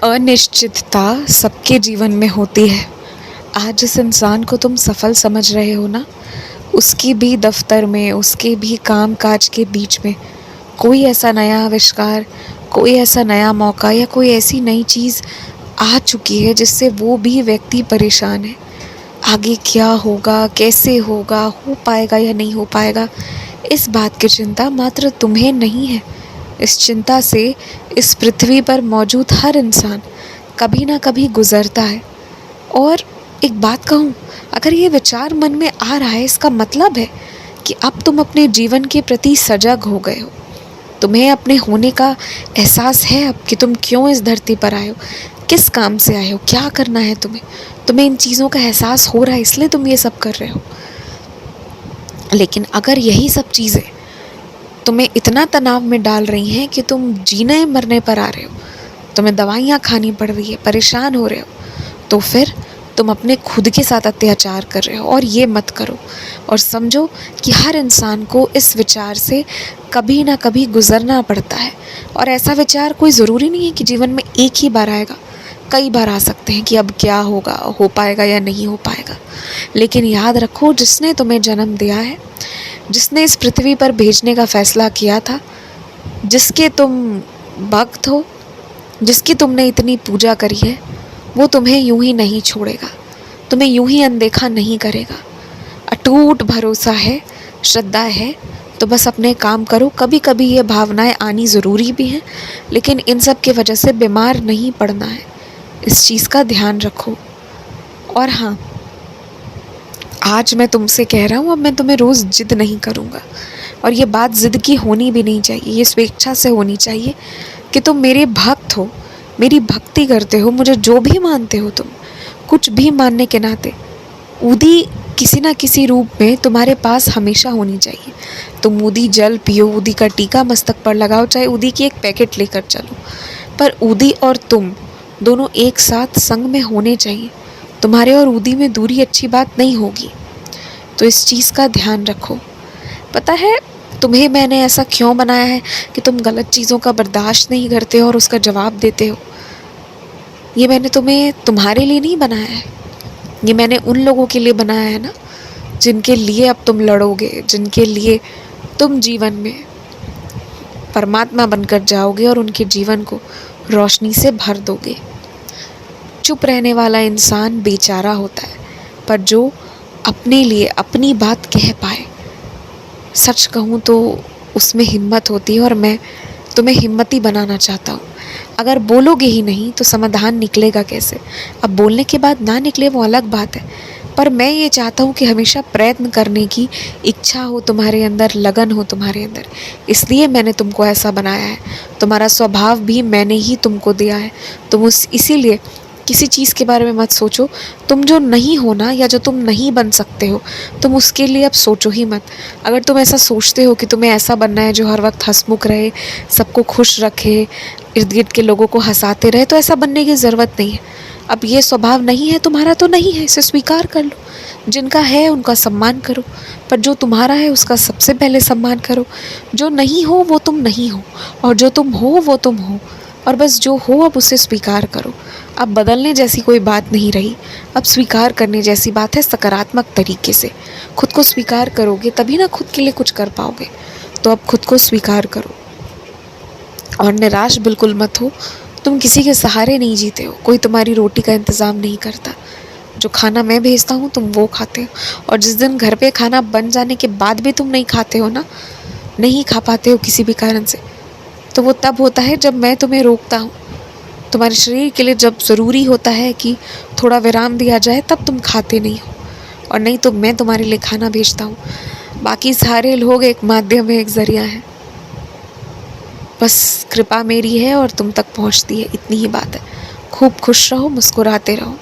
अनिश्चितता सबके जीवन में होती है। आज जिस इंसान को तुम सफल समझ रहे हो ना, उसकी भी दफ्तर में, उसके भी काम काज के बीच में कोई ऐसा नया आविष्कार, कोई ऐसा नया मौका या कोई ऐसी नई चीज़ आ चुकी है जिससे वो भी व्यक्ति परेशान है। आगे क्या होगा, कैसे होगा, हो पाएगा या नहीं हो पाएगा, इस बात की चिंता मात्र तुम्हें नहीं है। इस चिंता से इस पृथ्वी पर मौजूद हर इंसान कभी ना कभी गुजरता है। और एक बात कहूँ, अगर ये विचार मन में आ रहा है, इसका मतलब है कि अब तुम अपने जीवन के प्रति सजग हो गए हो। तुम्हें अपने होने का एहसास है अब कि तुम क्यों इस धरती पर आए हो, किस काम से आए हो, क्या करना है तुम्हें। तुम्हें इन चीज़ों का एहसास हो रहा है, इसलिए तुम ये सब कर रहे हो। लेकिन अगर यही सब चीज़ें तुम्हें इतना तनाव में डाल रही हैं कि तुम जीने मरने पर आ रहे हो, तुम्हें दवाइयाँ खानी पड़ रही है, परेशान हो रहे हो, तो फिर तुम अपने खुद के साथ अत्याचार कर रहे हो। और ये मत करो। और समझो कि हर इंसान को इस विचार से कभी ना कभी गुजरना पड़ता है। और ऐसा विचार कोई ज़रूरी नहीं है कि जीवन में एक ही बार आएगा, कई बार आ सकते हैं कि अब क्या होगा, हो पाएगा या नहीं हो पाएगा। लेकिन याद रखो, जिसने तुम्हें जन्म दिया है, जिसने इस पृथ्वी पर भेजने का फ़ैसला किया था, जिसके तुम भक्त हो, जिसकी तुमने इतनी पूजा करी है, वो तुम्हें यूं ही नहीं छोड़ेगा, तुम्हें यूं ही अनदेखा नहीं करेगा। अटूट भरोसा है, श्रद्धा है, तो बस अपने काम करो। कभी कभी ये भावनाएं आनी ज़रूरी भी हैं, लेकिन इन सब की वजह से बीमार नहीं पड़ना है। इस चीज़ का ध्यान रखो। और हाँ, आज मैं तुमसे कह रहा हूँ, अब मैं तुम्हें रोज़ जिद नहीं करूँगा। और ये बात ज़िद की होनी भी नहीं चाहिए, ये स्वेच्छा से होनी चाहिए कि तुम मेरे भक्त हो, मेरी भक्ति करते हो, मुझे जो भी मानते हो, तुम कुछ भी मानने के नाते ऊदी किसी ना किसी रूप में तुम्हारे पास हमेशा होनी चाहिए। तुम ऊदी जल पियो, ऊदी का टीका मस्तक पर लगाओ, चाहे ऊदी की एक पैकेट लेकर चलो, पर ऊदी और तुम दोनों एक साथ संग में होने चाहिए। तुम्हारे और ऊदी में दूरी अच्छी बात नहीं होगी। तो इस चीज़ का ध्यान रखो। पता है तुम्हें मैंने ऐसा क्यों बनाया है कि तुम गलत चीज़ों का बर्दाश्त नहीं करते हो और उसका जवाब देते हो। ये मैंने तुम्हें तुम्हारे लिए नहीं बनाया है, ये मैंने उन लोगों के लिए बनाया है ना, जिनके लिए अब तुम लड़ोगे, जिनके लिए तुम जीवन में परमात्मा बनकर जाओगे और उनके जीवन को रोशनी से भर दोगे। चुप रहने वाला इंसान बेचारा होता है, पर जो अपने लिए अपनी बात कह पाए, सच कहूँ तो उसमें हिम्मत होती है। और मैं तुम्हें हिम्मती बनाना चाहता हूँ। अगर बोलोगे ही नहीं तो समाधान निकलेगा कैसे। अब बोलने के बाद ना निकले वो अलग बात है, पर मैं ये चाहता हूँ कि हमेशा प्रयत्न करने की इच्छा हो तुम्हारे अंदर, लगन हो तुम्हारे अंदर। इसलिए मैंने तुमको ऐसा बनाया है। तुम्हारा स्वभाव भी मैंने ही तुमको दिया है। तुम इसीलिए किसी चीज़ के बारे में मत सोचो। तुम जो नहीं हो ना, या जो तुम नहीं बन सकते हो, तुम उसके लिए अब सोचो ही मत। अगर तुम ऐसा सोचते हो कि तुम्हें ऐसा बनना है जो हर वक्त हंसमुख रहे, सबको खुश रखे, इर्द गिर्द के लोगों को हंसाते रहे, तो ऐसा बनने की ज़रूरत नहीं है। अब ये स्वभाव नहीं है तुम्हारा तो नहीं है, इसे स्वीकार कर लो। जिनका है उनका सम्मान करो, पर जो तुम्हारा है उसका सबसे पहले सम्मान करो। जो नहीं हो वो तुम नहीं हो, और जो तुम हो वो तुम हो। और बस जो हो अब उसे स्वीकार करो। अब बदलने जैसी कोई बात नहीं रही, अब स्वीकार करने जैसी बात है। सकारात्मक तरीके से खुद को स्वीकार करोगे तभी ना खुद के लिए कुछ कर पाओगे। तो अब खुद को स्वीकार करो और निराश बिल्कुल मत हो। तुम किसी के सहारे नहीं जीते हो, कोई तुम्हारी रोटी का इंतज़ाम नहीं करता। जो खाना मैं भेजता हूँ तुम वो खाते हो, और जिस दिन घर पे खाना बन जाने के बाद भी तुम नहीं खाते हो ना, नहीं खा पाते हो किसी भी कारण से, तो वो तब होता है जब मैं तुम्हें रोकता हूँ। तुम्हारे शरीर के लिए जब ज़रूरी होता है कि थोड़ा विराम दिया जाए, तब तुम खाते नहीं हो। और नहीं तो मैं तुम्हारे लिए खाना भेजता हूँ। बाकी सारे लोग एक माध्यम है, एक ज़रिया है। बस कृपा मेरी है और तुम तक पहुँचती है, इतनी ही बात है। खूब खुश रहो, मुस्कुराते रहो,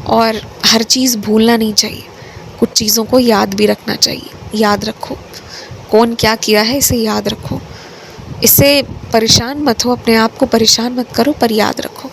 और हर चीज़ भूलना नहीं चाहिए। कुछ चीज़ों को याद भी रखना चाहिए। याद रखो कौन क्या किया है, इसे याद रखो। इससे परेशान मत हो, अपने आप को परेशान मत करो, पर याद रखो।